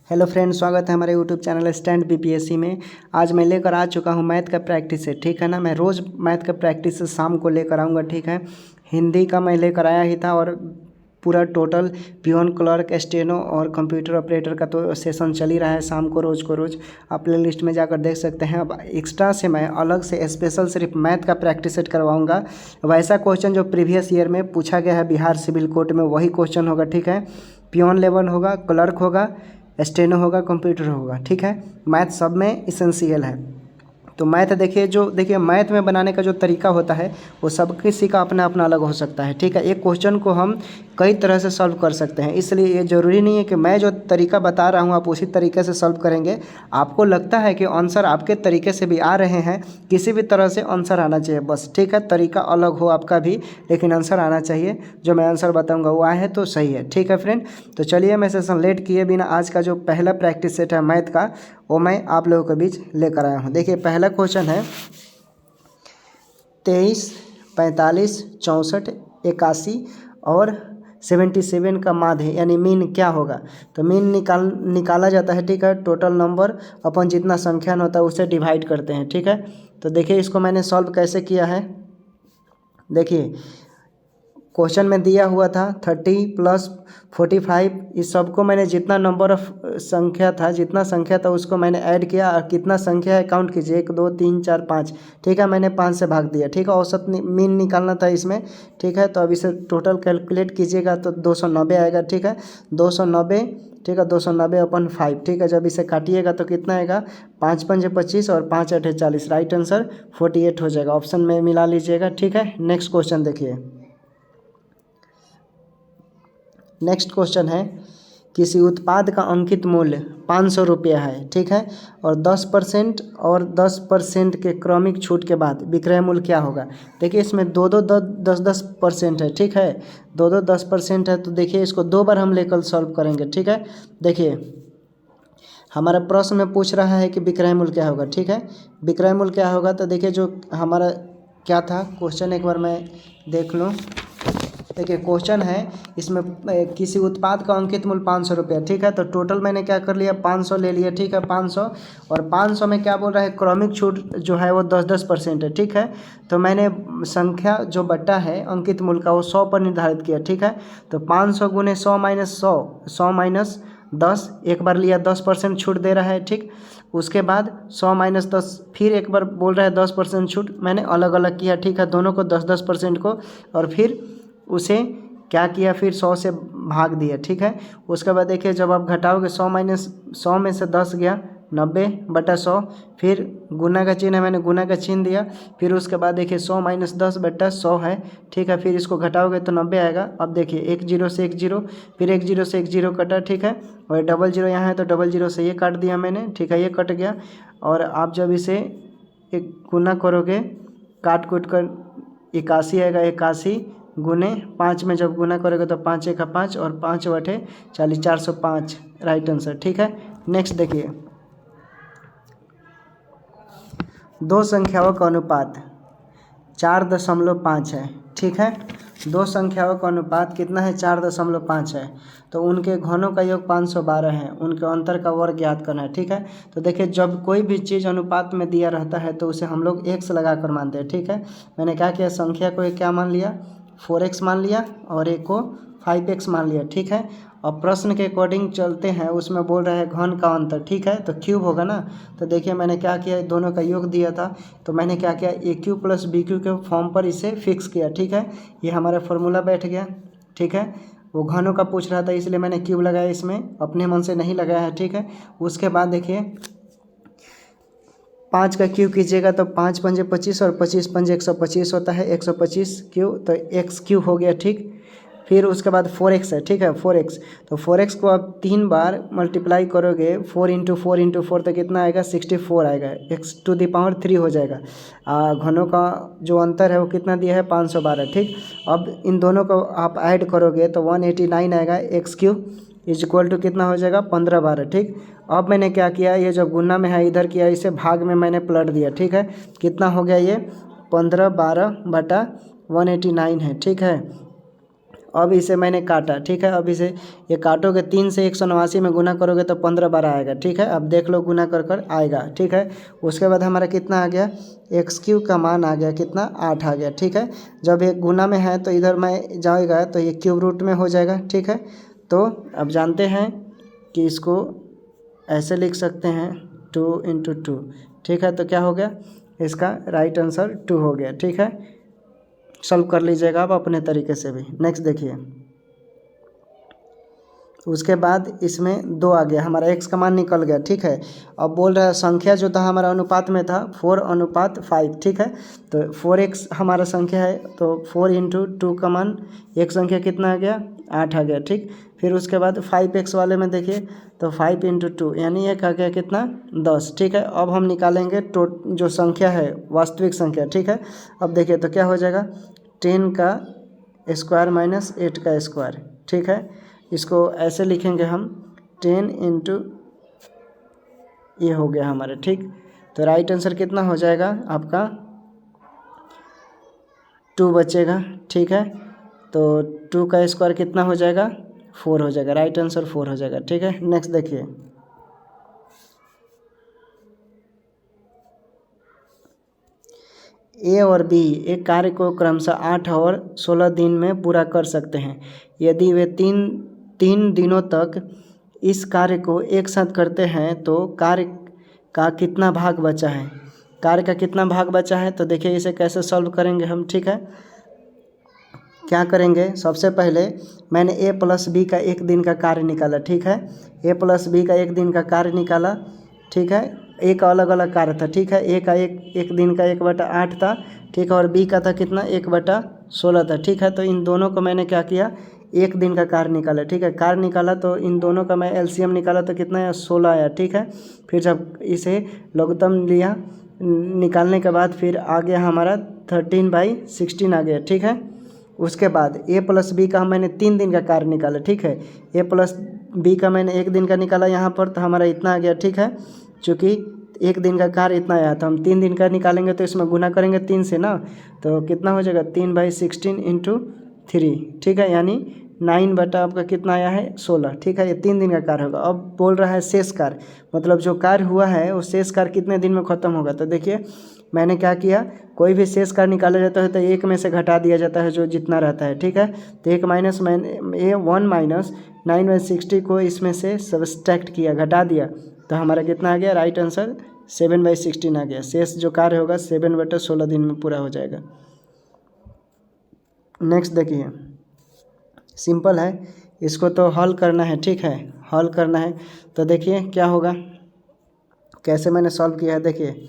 Hello friends, स्वागत है हमारे यूट्यूब चैनल स्टैंड बीपीएससी में। आज मैं लेकर आ चुका हूं मैथ का प्रैक्टिस है, ठीक है ना। मैं रोज़ मैथ का प्रैक्टिस शाम को लेकर आऊंगा, ठीक है। हिंदी का मैं लेकर आया ही था और पूरा टोटल पियोन, क्लर्क, स्टेनो और कंप्यूटर ऑपरेटर का तो सेशन चल ही रहा है शाम को रोज़। आप प्ले लिस्ट में जाकर देख सकते हैं। अब एक्स्ट्रा से मैं अलग से स्पेशल सिर्फ मैथ का प्रैक्टिस सेट करवाऊँगा। वैसा क्वेश्चन जो प्रीवियस ईयर में पूछा गया है बिहार सिविल कोर्ट में, वही क्वेश्चन होगा, ठीक है। पियोन लेवल होगा, क्लर्क होगा, स्टेनो होगा, कंप्यूटर होगा, ठीक है। मैथ सब में इसेंशियल है। तो मैथ देखिए मैथ में बनाने का जो तरीका होता है वो सब किसी का अपना अपना अलग हो सकता है, ठीक है। एक क्वेश्चन को हम कई तरह से सॉल्व कर सकते हैं, इसलिए ये ज़रूरी नहीं है कि मैं जो तरीका बता रहा हूँ आप उसी तरीके से सॉल्व करेंगे। आपको लगता है कि आंसर आपके तरीके से भी आ रहे हैं, किसी भी तरह से आंसर आना चाहिए बस, ठीक है। तरीका अलग हो आपका भी, लेकिन आंसर आना चाहिए। जो मैं आंसर बताऊँगा वो आए तो सही है, ठीक है फ्रेंड। तो चलिए मैं सेशन लेट किए बिना आज का जो पहला प्रैक्टिस सेट है मैथ का वो मैं आप लोगों के बीच लेकर आया हूँ। देखिए पहला क्वेश्चन है 23, 45, 64, 81 और 77 का माध्य यानी मीन क्या होगा। तो मीन निकाला जाता है, ठीक है। टोटल नंबर अपन जितना संख्यान होता है उसे डिवाइड करते हैं, ठीक है। तो देखिए इसको मैंने सॉल्व कैसे किया है। देखिए क्वेश्चन में दिया हुआ था 30 + 45, इस सबको मैंने जितना नंबर ऑफ संख्या था, जितना संख्या था उसको मैंने ऐड किया और कितना संख्या है काउंट कीजिए, 1 2 3 4 5, ठीक है। मैंने 5 से भाग दिया, ठीक है। औसत मीन निकालना था इसमें, ठीक है। तो अब इसे टोटल कैलकुलेट कीजिएगा तो 290 आएगा, ठीक है। 290, ठीक है। 290/5, ठीक है। जब इसे काटिएगा तो कितना आएगा, 5 5 25 और 5 8 40, राइट आंसर 48 हो जाएगा। ऑप्शन में मिला लीजिएगा, ठीक है। नेक्स्ट क्वेश्चन देखिए। नेक्स्ट क्वेश्चन है किसी उत्पाद का अंकित मूल्य 500 रुपया है, ठीक है। और 10% के क्रमिक छूट के बाद विक्रय मूल्य क्या होगा। देखिए इसमें दो 10% है, ठीक है। दो 10% है, तो देखिए इसको 2 बार हम लेकर सॉल्व करेंगे, ठीक है। देखिए हमारा प्रश्न में पूछ रहा है कि विक्रय मूल्य क्या होगा, ठीक है। विक्रय मूल्य क्या होगा, तो देखिए जो हमारा क्या था क्वेश्चन, एक बार मैं देख लूँ। देखिए क्वेश्चन है इसमें किसी उत्पाद का अंकित मूल्य 500 रुपया, ठीक है। तो टोटल मैंने क्या कर लिया, 500 ले लिया, ठीक है। 500 और 500 में क्या बोल रहा है, क्रमिक छूट जो है वो 10% है, ठीक है। तो मैंने संख्या जो बटा है अंकित मूल्य का वो 100 पर निर्धारित किया, ठीक है। तो 500 × 100 - 100, 100 - 10, एक बार लिया 10% छूट दे रहा है, ठीक। उसके बाद 100 - 10, फिर एक बार बोल रहा है 10% छूट, मैंने अलग अलग किया, ठीक है। दोनों को 10% को, और फिर उसे क्या किया, फिर 100 से भाग दिया, ठीक है। उसके बाद देखिए जब आप घटाओगे 100 में से 10 गया 90/100, फिर गुना का चिन्ह है, मैंने गुना का चिन्ह दिया। फिर उसके बाद देखिए 100 - 10/100 है, ठीक है। फिर इसको घटाओगे तो 90 आएगा। अब देखिए 1 0 से 1 0, फिर 1 0 से 1 0 कटा, ठीक है। और 0 0 यहाँ है तो 0 0 से ये काट दिया मैंने, ठीक है। ये कट गया और आप जब इसे एक गुना करोगे काट कूट कर 81 आएगा। 81 गुने 5 में जब गुना करोगे तो 5 1 5 और 5 बटे 40, 405, राइट आंसर, ठीक है। नेक्स्ट देखिए, दो संख्याओं का अनुपात 4.5 है, ठीक है। दो संख्याओं का अनुपात कितना है, 4.5 है। तो उनके घनों का योग 512 है, उनके अंतर का वर्ग ज्ञात करना है, ठीक है। तो देखिए जब कोई भी चीज़ अनुपात में दिया रहता है तो उसे हम लोग x लगा कर मानते हैं, ठीक है। मैंने क्या किया, संख्या को एक क्या मान लिया, 4x मान लिया और एक को 5x मान लिया, ठीक है। अब प्रश्न के अकॉर्डिंग चलते हैं, उसमें बोल रहा है घन का अंतर, ठीक है। तो क्यूब होगा ना। तो देखिए मैंने क्या किया, दोनों का योग दिया था तो मैंने क्या किया, AQ + BQ के फॉर्म पर इसे फिक्स किया, ठीक है। ये हमारा फॉर्मूला बैठ गया, ठीक है। वो घनों का पूछ रहा था इसलिए मैंने क्यूब लगाया, इसमें अपने मन से नहीं लगाया है, ठीक है। उसके बाद देखिए 5 का क्यूब कीजिएगा तो 5 5 25 और 25 5 125 होता है, 125 क्यूब तो x क्यूब हो गया, ठीक। फिर उसके बाद 4x है, ठीक है। 4x, तो 4x को आप 3 बार मल्टीप्लाई करोगे, 4 × 4 × 4 तो कितना आएगा, 64 आएगा, x⁻³ हो जाएगा। घनों का जो अंतर है वो कितना दिया है, 512, ठीक। अब इन दोनों को आप ऐड करोगे तो 189 आएगा। x³ = कितना हो जाएगा, 15 12, ठीक। अब मैंने क्या किया, ये जो गुना में है इधर किया, इसे भाग में मैंने पलट दिया, ठीक है। कितना हो गया, ये 15 12/189 है, ठीक है। अब इसे मैंने काटा, ठीक है। अब इसे ये काटोगे 3 से 189 में गुना करोगे तो 15 बार आएगा, ठीक है। अब देख लो गुना कर कर आएगा, ठीक है। उसके बाद हमारा कितना आ गया, x³ का मान आ गया कितना, 8 आ गया, ठीक है। जब ये गुना में है तो इधर मैं जाएगा तो ये क्यूब रूट में हो जाएगा, ठीक है। तो अब जानते हैं कि इसको ऐसे लिख सकते हैं 2 × 2, ठीक है। तो क्या हो गया, इसका राइट आंसर 2 हो गया, ठीक है। सॉल्व कर लीजिएगा आप अपने तरीके से भी। नेक्स्ट देखिए, उसके बाद इसमें 2 आ गया, हमारा x का मान निकल गया, ठीक है। अब बोल रहा है संख्या जो था हमारा अनुपात में था 4:5, ठीक है। तो 4x हमारा संख्या है, तो 4 × 2 का मान एक संख्या कितना आ गया, 8 आ गया, ठीक। फिर उसके बाद 5x वाले में देखिए तो 5 × 2 यानी एक आ गया कितना, 10, ठीक है। अब हम निकालेंगे जो संख्या है वास्तविक संख्या, ठीक है। अब देखिए तो क्या हो जाएगा, 10 का स्क्वायर माइनस 8 का स्क्वायर, ठीक है। इसको ऐसे लिखेंगे हम 10 × ये हो गया हमारा, ठीक। तो राइट आंसर कितना हो जाएगा आपका, 2 बचेगा, ठीक है। तो 2 का स्क्वायर कितना हो जाएगा, 4 हो जाएगा, राइट आंसर 4 हो जाएगा, ठीक है। नेक्स्ट देखिए, ए और बी एक कार्य को क्रमशः 8 और 16 दिन में पूरा कर सकते हैं। यदि वे तीन दिनों तक इस कार्य को एक साथ करते हैं तो कार्य का कितना भाग बचा है, कार्य का कितना भाग बचा है। तो देखिए इसे कैसे सॉल्व करेंगे हम, ठीक है। क्या करेंगे, सबसे पहले मैंने a + b का एक दिन का कार्य निकाला, ठीक है। a + b का एक दिन का कार्य निकाला, ठीक है। a का अलग अलग कार्य था, ठीक है। a का एक दिन का 1/8 था, ठीक है। और b का था कितना, 1/16 था, ठीक है। तो इन दोनों को मैंने क्या किया, एक दिन का कार्य निकाला, ठीक है। कार्य निकाला तो इन दोनों का मैं एलसीएम निकाला तो कितना आया, 16 आया, ठीक है। फिर जब इसे लघुत्तम लिया निकालने के बाद फिर आ गया हमारा 13/16 आ गया, ठीक है। उसके बाद a + b का मैंने 3 दिन का कार्य निकाला, ठीक है। a + b का मैंने एक दिन का निकाला यहाँ पर, तो हमारा इतना आ गया, ठीक है। चूँकि एक दिन का कार्य इतना आया तो हम 3 दिन का निकालेंगे तो इसमें गुना करेंगे 3 से ना, तो कितना हो जाएगा 3/16 × 3, ठीक है। यानी 9 बटा आपका कितना आया है, 16, ठीक है। ये 3 दिन का कार्य होगा। अब बोल रहा है शेष कार्य, मतलब जो कार्य हुआ है वो शेष कार्य कितने दिन में ख़त्म होगा। तो देखिए मैंने क्या किया, कोई भी शेष कार्य निकाला जाता है तो 1 में से घटा दिया जाता है जो जितना रहता है, ठीक है। तो 1 - 9/60 को इसमें से सब्सट्रैक्ट किया, घटा दिया, तो हमारा कितना आ गया, राइट आंसर 7/16 आ गया। शेष जो कार्य होगा 7/16 दिन में पूरा हो जाएगा। नेक्स्ट देखिए, सिंपल है, इसको तो हल करना है, ठीक है। हल करना है तो देखिए क्या होगा, कैसे मैंने सॉल्व किया है। देखिए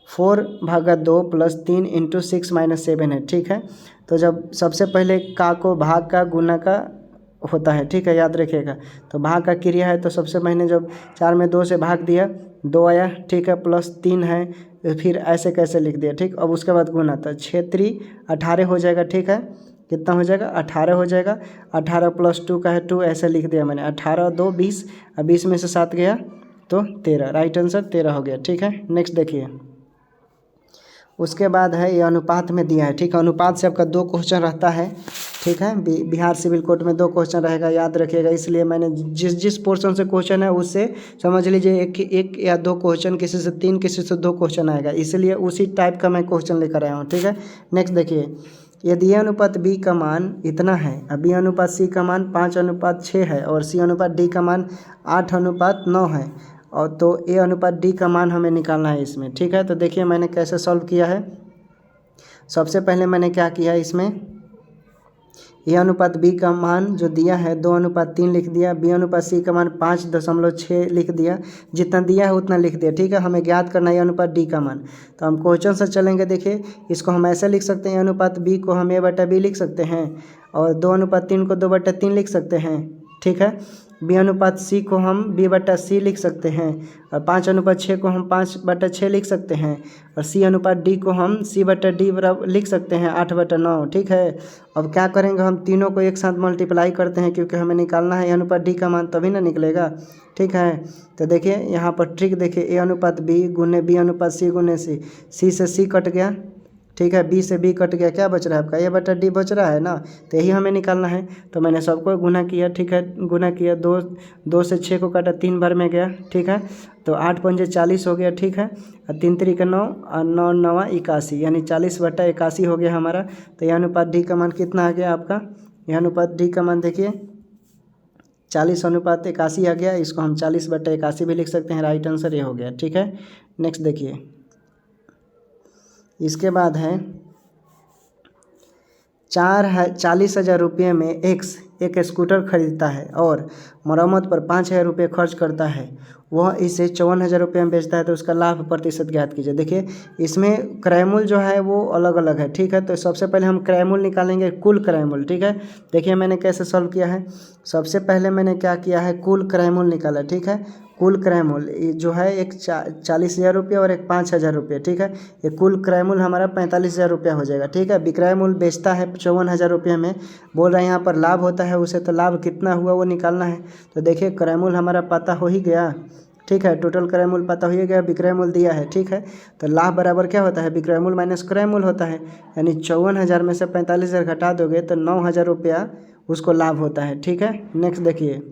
4/2 + 3 × 6 - 7 है, ठीक है। तो जब सबसे पहले का को भाग का गुना का होता है, ठीक है, याद रखिएगा। तो भाग का क्रिया है तो सबसे पहले जब 4 में 2 से भाग दिया 2 आया, ठीक है। +3 है, फिर ऐसे कैसे लिख दिया, ठीक। अब उसके बाद गुना, तो 6×3 18 हो जाएगा, ठीक है। कितना हो जाएगा, 18 हो जाएगा। 18 + 2 का है 2, ऐसे लिख दिया मैंने। 18 2 20, अब 20 में से 7 गया तो 13, राइट आंसर 13 हो गया, ठीक है। नेक्स्ट देखिए, उसके बाद है ये अनुपात में दिया है, ठीक है। अनुपात से आपका 2 क्वेश्चन रहता है, ठीक है। बिहार सिविल कोड में 2 क्वेश्चन रहेगा, याद रखिएगा। इसलिए मैंने जिस पोर्शन से क्वेश्चन है उससे समझ लीजिए एक या 2 क्वेश्चन, किसी से 3 किसी से 2 क्वेश्चन आएगा, इसलिए उसी टाइप का मैं क्वेश्चन लेकर आया हूँ, ठीक है। नेक्स्ट देखिए, यदि a अनुपात b का मान इतना है, अब b अनुपात c का मान 5:6 है और c अनुपात d का मान 8:9 है, और तो a अनुपात d का मान हमें निकालना है इसमें, ठीक है। तो देखिए मैंने कैसे सॉल्व किया है। सबसे पहले मैंने क्या किया, इसमें a अनुपात b का मान जो दिया है 2:3 लिख दिया, b अनुपात c का मान 5.6 लिख दिया, जितना दिया है उतना लिख दिया, ठीक है। हमें ज्ञात करना है a अनुपात d का मान, तो हम क्वेश्चन से चलेंगे। देखिए इसको हम ऐसे लिख सकते हैं, a अनुपात b को हम a/b लिख सकते हैं और 2:3 को 2/3 लिख सकते हैं, ठीक है। b अनुपात c को हम b/c लिख सकते हैं और 5:6 को हम 5/6 लिख सकते हैं और c अनुपात d को हम c/d लिख सकते हैं 8/9, ठीक है। अब क्या करेंगे, हम तीनों को एक साथ मल्टीप्लाई करते हैं क्योंकि हमें निकालना है a अनुपात d का मान, तभी ना निकलेगा, ठीक है। तो देखिए यहाँ पर ट्रिक देखिए, a अनुपात b गुने b अनुपात c गुने c, c से c कट गया, ठीक है। बी से बी कट गया, क्या बच रहा है आपका, ए बटा डी बच रहा है ना, तो यही हमें निकालना है। तो मैंने सबको गुना किया, ठीक है, गुना किया, 2 से 6 को काटा, 3 बार में गया, ठीक है। तो 8 पंजे 40 हो गया, ठीक है, और 3 3 का 9 और 9 9 81, यानी 40/81 हो गया हमारा। तो यह अनुपात डी का मान कितना आ गया आपका, यह अनुपात डी का मान देखिए 40/81 आ गया। इसको हम 40/81 भी लिख सकते हैं, राइट आंसर ये हो गया, ठीक है। नेक्स्ट देखिए, इसके बाद है 40,000 रुपये में एक्स एक स्कूटर खरीदता है और मरम्मत पर 5,000 रुपये खर्च करता है, वह इसे 54,000 रुपये में बेचता है, तो उसका लाभ प्रतिशत ज्ञात कीजिए। देखिए इसमें क्रय जो है वो अलग अलग है, ठीक है। तो सबसे पहले हम क्रय निकालेंगे, कुल क्रय, ठीक है। देखिए मैंने कैसे सॉल्व किया है, सबसे पहले मैंने क्या किया है, कुल क्रय निकाला, ठीक है। कुल क्रय मूल्य जो है एक 40,000 रुपये और एक 5,000 रुपये, ठीक है। ये कुल क्रय मूल्य हमारा 45,000 रुपया हो जाएगा, ठीक है। विक्रय मूल्य बेचता है 54,000 रुपये में, बोल रहे हैं यहाँ पर लाभ होता है उसे, तो लाभ कितना हुआ वो निकालना है। तो देखिए क्रय मूल्य हमारा पता हो ही गया, ठीक है, टोटल क्रय मूल्य पता हो ही गया, विक्रय मूल्य दिया है, ठीक है। तो लाभ बराबर क्या होता है, विक्रय मूल्य माइनस क्रय मूल्य होता है, यानी 54,000 में से 45,000 घटा दोगे तो 9,000 रुपया उसको लाभ होता है, ठीक है। नेक्स्ट देखिए,